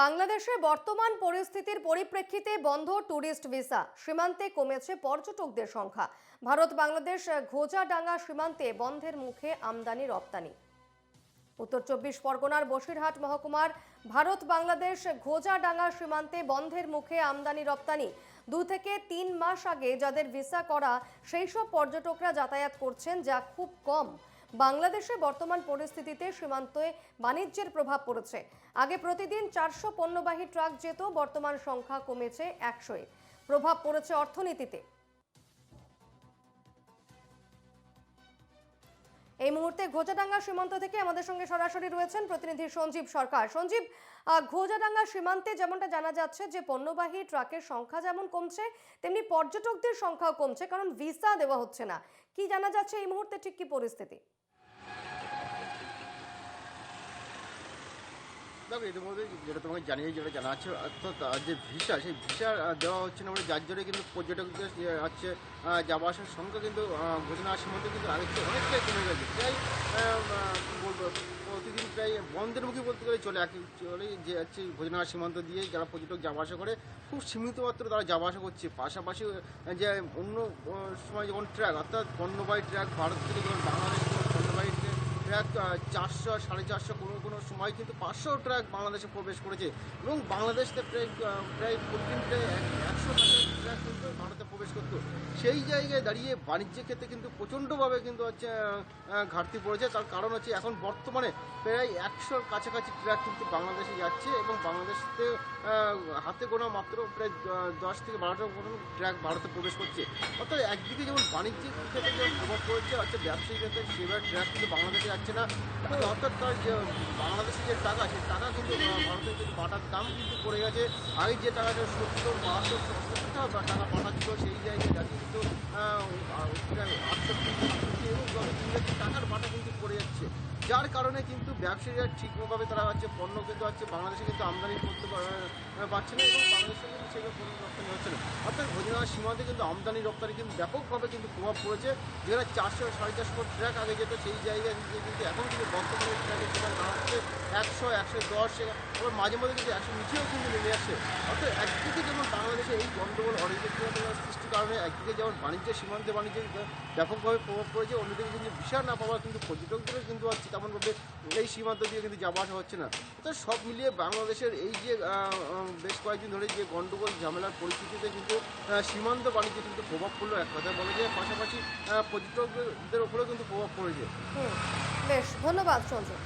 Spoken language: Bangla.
বাংলাদেশে বর্তমান পরিস্থিতির পরিপ্রেক্ষিতে বন্ধ ট্যুরিস্ট ভিসা, সীমান্তে কমেছে পর্যটকদের সংখ্যা। ভারত বাংলাদেশ ঘোজাডাঙ্গা সীমান্তে বন্ধের মুখে আমদানি রপ্তানি। উত্তর চব্বিশ পরগনার বসিরহাট মহকুমার ভারত বাংলাদেশ ঘোজাডাঙ্গা সীমান্তে বন্ধের মুখে আমদানি রপ্তানি। 2 থেকে 3 মাস আগে যাদের ভিসা করা সেই সব পর্যটকরা যাতায়াত করছেন, যা খুব কম। বাংলাদেশে বর্তমান পরিস্থিতিতে সীমান্তে বাণিজ্যের প্রভাব পড়েছে। আগে প্রতিদিন 400 পণ্যবাহী ট্রাক যেত, বর্তমান সংখ্যা কমেছে 100-এ। প্রভাব পড়েছে অর্থনীতিতে। এই মুহূর্তে ঘোজাডাঙ্গা সীমান্ত থেকে আমাদের সঙ্গে সরাসরি রয়েছেন প্রতিনিধি সঞ্জীব সরকার। সঞ্জীব, ঘোজাডাঙ্গা সীমান্তে যেমনটা জানা যাচ্ছে যে পণ্যবাহী ট্রাকের সংখ্যা যেমন কমছে, তেমনি পর্যটকদের সংখ্যাও কমছে, কারণ ভিসা দেওয়া হচ্ছে না। কি জানা যাচ্ছে এই মুহূর্তে, ঠিক কি পরিস্থিতি? দেখো, ইতিমধ্যে যেটা তোমাকে যেটা জানা আছে, অর্থাৎ যে ভিসা, সেই ভিসা দেওয়া হচ্ছে না বলে যার জন্য কিন্তু পর্যটকদের হচ্ছে যাওয়া আসার সংখ্যা কিন্তু ঘোষণা সীমান্তে কিন্তু আগের থেকে অনেকটাই কমে গেছে। প্রায় কী বলবো, প্রতিদিন প্রায় বন্ধের মুখে বলতে গেলে চলে যে হচ্ছে ঘোষণা সীমান্ত দিয়ে যারা পর্যটক যাওয়া আসা করে, খুব সীমিত মাত্র তারা যাওয়া আসা করছে। পাশাপাশি যে অন্য সময় যেমন ট্র্যাক, অর্থাৎ পণ্যবাহী ট্র্যাক ভারত থেকে যেমন বাংলাদেশ পণ্যবাহী ট্র্যাক 400, 450, কোনো সময় কিন্তু 500 ট্রাক বাংলাদেশে প্রবেশ করেছে। এবং বাংলাদেশে প্রায় প্রতিদিন প্রায় 100 ট্রাক কিন্তু ভারতে প্রবেশ করতো। সেই জায়গায় দাঁড়িয়ে বাণিজ্যের ক্ষেত্রে কিন্তু প্রচণ্ডভাবে কিন্তু হচ্ছে ঘাটতি পড়েছে। তার কারণ হচ্ছে এখন বর্তমানে প্রায় 100-র কাছাকাছি ট্রাক কিন্তু বাংলাদেশে যাচ্ছে, এবং বাংলাদেশতে হাতে গোনা মাত্র প্রায় 10 থেকে 12টা ট্রাক ভারতে প্রবেশ করছে। অর্থাৎ একদিকে যেমন বাণিজ্যিক ক্ষেত্রে যেমন প্রভাব পড়ছে, হচ্ছে ব্যবসায়িক ক্ষেত্রে সেভাবে ট্রাক কিন্তু বাংলাদেশে যাচ্ছে না। অর্থাৎ তার যে বাংলাদেশের যে টাকা, সেই টাকা কিন্তু ভারতের কিন্তু বাটার দাম কিন্তু পড়ে গেছে। আগে যে টাকাটা 70, 72, 70 টাকা পাঠাচ্ছিল, সেই জায়গায় যাচ্ছে কিন্তু 68 এবং টাকার বাটা কিন্তু পড়ে যাচ্ছে। যার কারণে কিন্তু ব্যবসায়ীরা ঠিকভাবে তারা হচ্ছে পণ্য কিন্তু হচ্ছে বাংলাদেশে কিন্তু আমদানি করতে পারছে না, এবং বাংলাদেশে কিন্তু সেভাবে পণ্য রপ্তানি হচ্ছে না। অর্থাৎ ঘোষণা সীমান্তে কিন্তু আমদানি রপ্তানি কিন্তু ব্যাপকভাবে কিন্তু প্রভাব পড়েছে। যেখানে 400, 450 ট্রাক আগে যেত, সেই জায়গায় কিন্তু এখন কিন্তু বর্তমানে ট্রাকের সময় দাঁড়াচ্ছে 100, 110, আবার মাঝে মাঝে কিন্তু 100 নিচেও কিন্তু নেমে আসছে। অর্থাৎ একদিকে যেমন বাংলাদেশে এই গণ্ডগোল অরাজকতার সৃষ্টির কারণে একদিকে যেমন সীমান্তে বাণিজ্যে ব্যাপকভাবে প্রভাব পড়েছে, অন্যদিকে কিন্তু ভিসা না পাওয়া কিন্তু পর্যটকদেরও কিন্তু হচ্ছে তেমনভাবে এই সীমান্ত দিয়ে কিন্তু যাওয়া আসা হচ্ছে না। অর্থাৎ সব মিলিয়ে বাংলাদেশের এই যে বেশ কয়েকদিন ধরে যে গণ্ডগোল ঝামেলার পরিস্থিতিতে কিন্তু সীমান্ত বাণিজ্যে কিন্তু প্রভাব পড়লো এক কথা বলা যায়, পাশাপাশি পর্যটকদের উপরেও কিন্তু প্রভাব পড়েছে। বেশ, ধন্যবাদ সঞ্জয়।